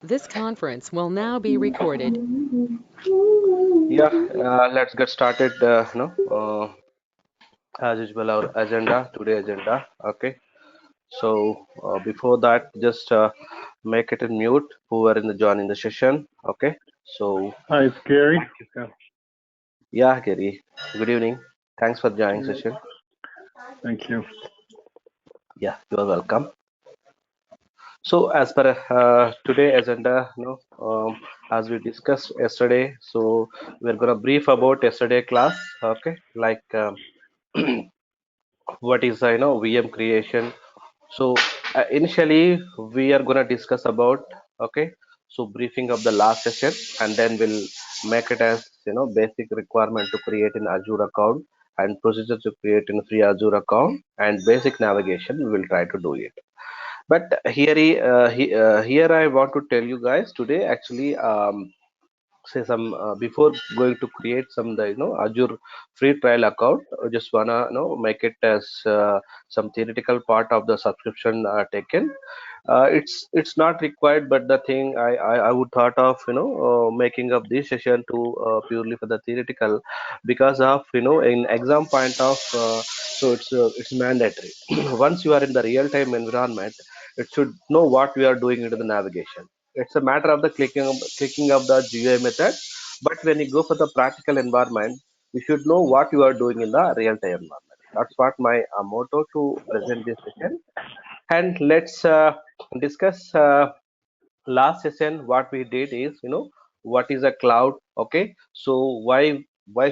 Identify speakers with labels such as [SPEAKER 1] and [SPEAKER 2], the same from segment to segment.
[SPEAKER 1] This conference will now be recorded.
[SPEAKER 2] Yeah, let's get started. As usual, our today agenda. Okay, so before that, just make it in mute who are in the joining the session. Okay, so
[SPEAKER 3] Hi, it's Gary. Yeah,
[SPEAKER 2] yeah, Gary, good evening. Thanks for joining session.
[SPEAKER 3] thank you.
[SPEAKER 2] Yeah, you are welcome. So as per today agenda, as we discussed yesterday, so we're gonna brief about yesterday class. Okay, like. What is VM creation. So initially we are going to discuss about, okay, so briefing of the last session, and then we'll make it as basic requirement to create an Azure account and procedure to create a free Azure account and basic navigation. We will try to do it. But here I want to tell you guys today actually, say some before going to create some the Azure free trial account. I just wanna make it as some theoretical part of the subscription taken. It's not required, but the thing I would thought of making up this session to purely for the theoretical, because of in exam point of so it's mandatory. Once you are in the real time environment, it should know what we are doing into the navigation. It's a matter of the clicking of the GUI method, but when you go for the practical environment, you should know what you are doing in the real time environment. That's what my motto to present this session. And let's discuss last session. What we did is, what is a cloud. Okay, so why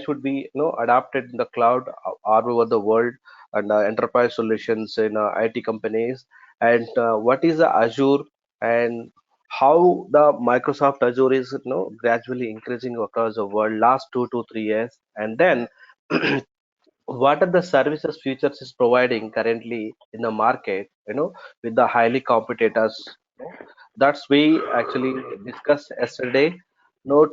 [SPEAKER 2] should we adapted in the cloud all over the world, and enterprise solutions in IT companies, and what is the Azure, and how the Microsoft Azure is gradually increasing across the world last 2 to 3 years, and then what are the services futures is providing currently in the market, with the highly competitors. That's we actually discussed yesterday.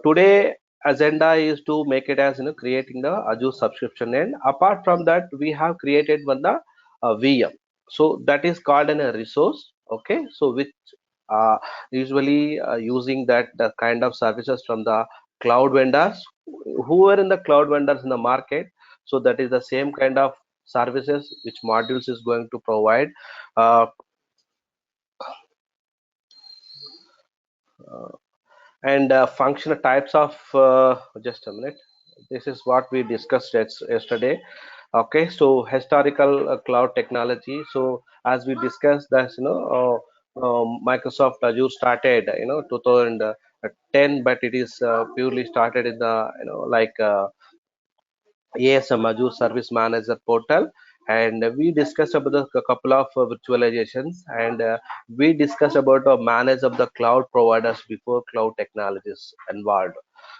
[SPEAKER 2] Today agenda is to make it as creating the Azure subscription, and apart from that we have created one the VM. So that is called a resource. Okay, so which uh, usually using that the kind of services from the cloud vendors who are in the cloud vendors in the market. So that is the same kind of services which modules is going to provide. uh, uh, and functional types of just a minute. This is what we discussed yesterday. Okay, so historical cloud technology. So as we discussed that Microsoft Azure started 2010, but it is purely started in the like ASM, Azure Service Manager portal, and we discussed about a couple of virtualizations, and we discussed about manage of the cloud providers before cloud technologies involved.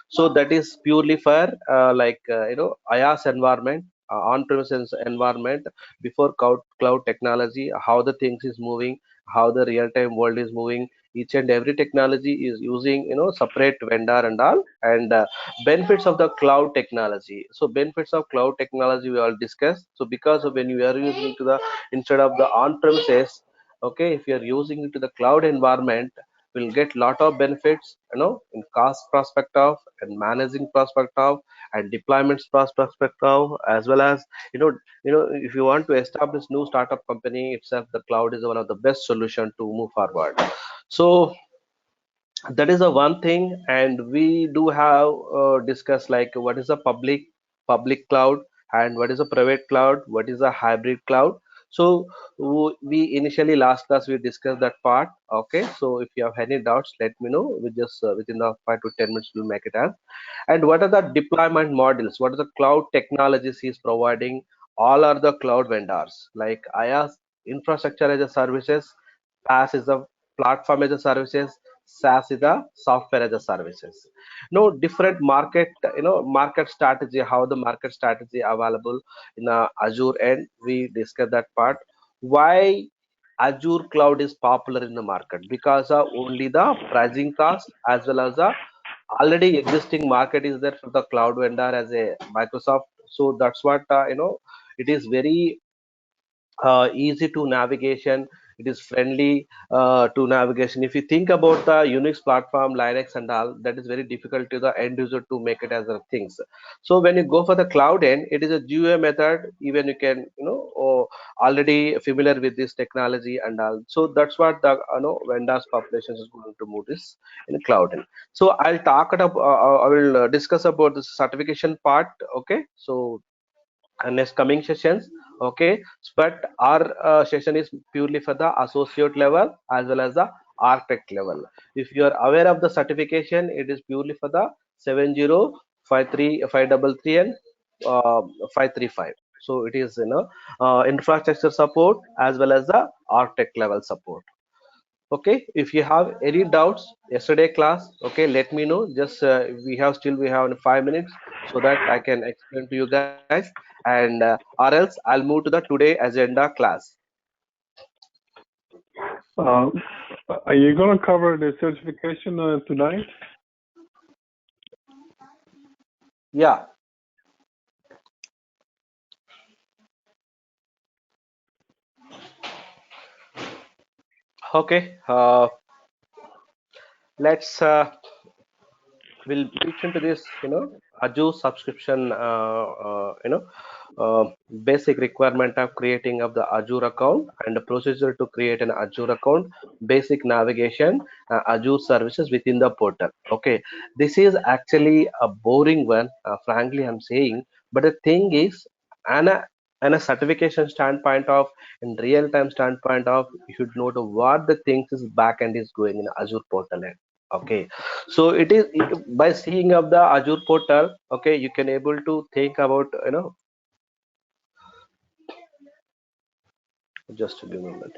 [SPEAKER 2] So that is purely for IaaS environment, on-premises environment before cloud technology, how the things is moving, how the real-time world is moving. Each and every technology is using separate vendor and all, and benefits of the cloud technology. So benefits of cloud technology we all discussed. So because of when you are using to the instead of the on-premises, okay, if you are using it to the cloud environment, will get lot of benefits, in cost perspective and managing perspective and deployments perspective, as well as if you want to establish new startup company itself, the cloud is one of the best solution to move forward. So that is the one thing. And we do have discussed like what is a public cloud, and what is a private cloud, what is a hybrid cloud. So we initially last class we discussed that part. Okay, so if you have any doubts, let me know. We just within the 5 to 10 minutes we'll make it as. And what are the deployment models, what are the cloud technologies he's providing. All are the cloud vendors like IaaS, infrastructure as a services. PaaS is the platform as a services. SaaS is the software as a services. Different market, market strategy, how the market strategy available in Azure, and we discuss that part. Why Azure cloud is popular in the market? Because of only the pricing cost, as well as the already existing market is there for the cloud vendor as a Microsoft. So that's what it is very easy to navigation. it is friendly to navigation. If you think about the Unix platform, Linux and all, that is very difficult to the end user to make it as a things. So when you go for the cloud end, it is a GUI method. Even you can, already familiar with this technology and all. So that's what the vendors population is going to move this in cloud end. So I'll talk it up. I will discuss about the certification part. Okay, so and next coming sessions. Okay, but our session is purely for the associate level as well as the architect level. If you are aware of the certification, it is purely for the 7053 533 and 535. So it is infrastructure support as well as the architect level support. Okay, if you have any doubts yesterday class, okay, let me know. Just we have 5 minutes so that I can explain to you guys, and or else I'll move to the today agenda class.
[SPEAKER 3] Uh, are you going to cover the certification tonight?
[SPEAKER 2] Yeah. Okay, let's we'll pitch into this, Azure subscription, basic requirement of creating of the Azure account and the procedure to create an Azure account, basic navigation, Azure services within the portal. Okay, this is actually a boring one, frankly I'm saying, but the thing is, and a certification standpoint of, in real time standpoint of, you should know the what the things is back end is going in Azure portal end. Okay, so it is by seeing of the Azure portal. Okay, you can able to think about, just give me a moment.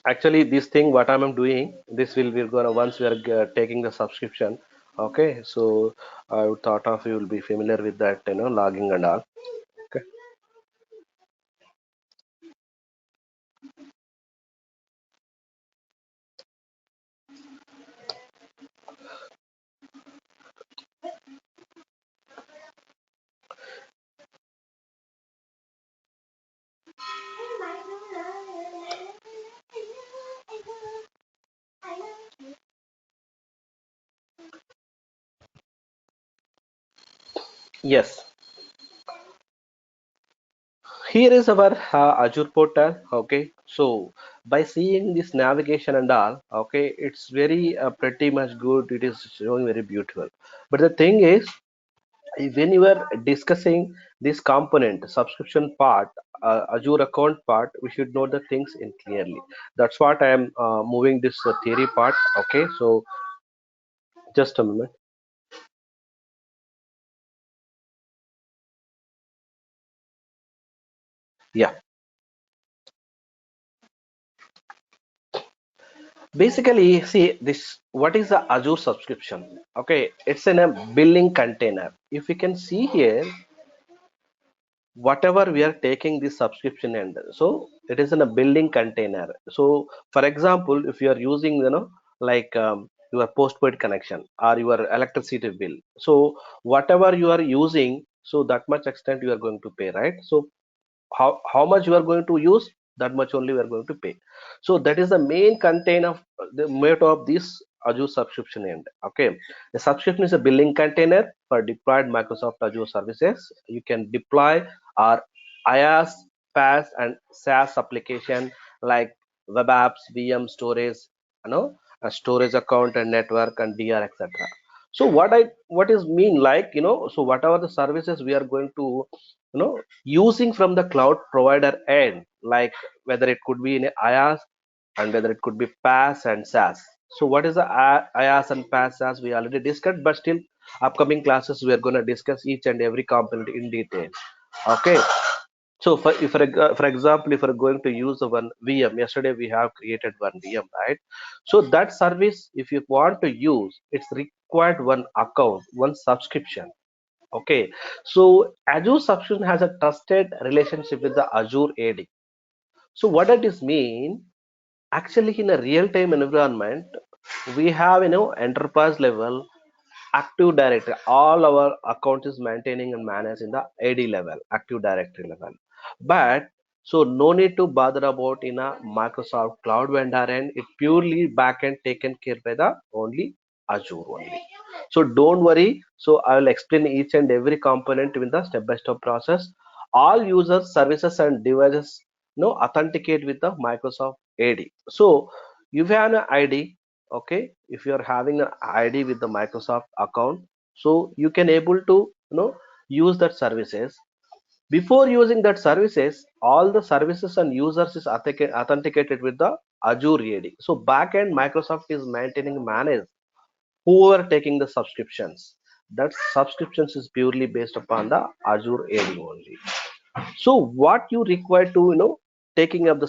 [SPEAKER 2] Actually, this thing what I'm doing, this will we're gonna once we are taking the subscription. Okay, so I would thought of you will be familiar with that, logging and all. Okay, yes. Here is our Azure portal. Okay, so by seeing this navigation and all, okay, it's very pretty much good. It is showing very beautiful. But the thing is, when you are discussing this component subscription part, Azure account part, we should know the things in clearly. That's what I am moving this theory part. Okay, so just a moment. Yeah, basically, see this. What is the Azure subscription? Okay, it's in a billing container. If you can see here, whatever we are taking this subscription end, so it is in a building container. So for example, if you are using, like your postpaid connection or your electricity bill, so whatever you are using, so that much extent you are going to pay, right? So how much you are going to use, that much only we are going to pay. So that is the main content of the method of this Azure subscription end. Okay, the subscription is a billing container for deployed Microsoft Azure services. You can deploy our IaaS, PaaS and SaaS application like web apps, VM storage, a storage account and network and DR, etc. So what is mean, like, so whatever the services we are going to, using from the cloud provider end, like whether it could be in IaaS and whether it could be PaaS and SaaS. So what is the IaaS and PaaS SaaS we already discussed, but still upcoming classes we are going to discuss each and every component in detail. Okay, so for example, if we're going to use the one VM, yesterday we have created one VM, right? So that service, if you want to use, it's required one account, one subscription. Okay, so Azure subscription has a trusted relationship with the Azure AD. So what does this mean? Actually, in a real-time environment, we have enterprise level Active Directory. All our account is maintaining and managed in the AD level, Active Directory level. But so no need to bother about in a Microsoft Cloud vendor, and it purely backend taken care by the only Azure only. So don't worry. So I will explain each and every component in the step-by-step process. All users, services, and devices authenticate with the Microsoft AD. So you have an ID. Okay, if you are having an ID with the Microsoft account, so you can able to use that services. Before using that services, all the services and users is authenticated with the Azure AD. So backend Microsoft is maintaining manage whoever taking the subscriptions. That subscriptions is purely based upon the Azure AD only. So what you require to taking up the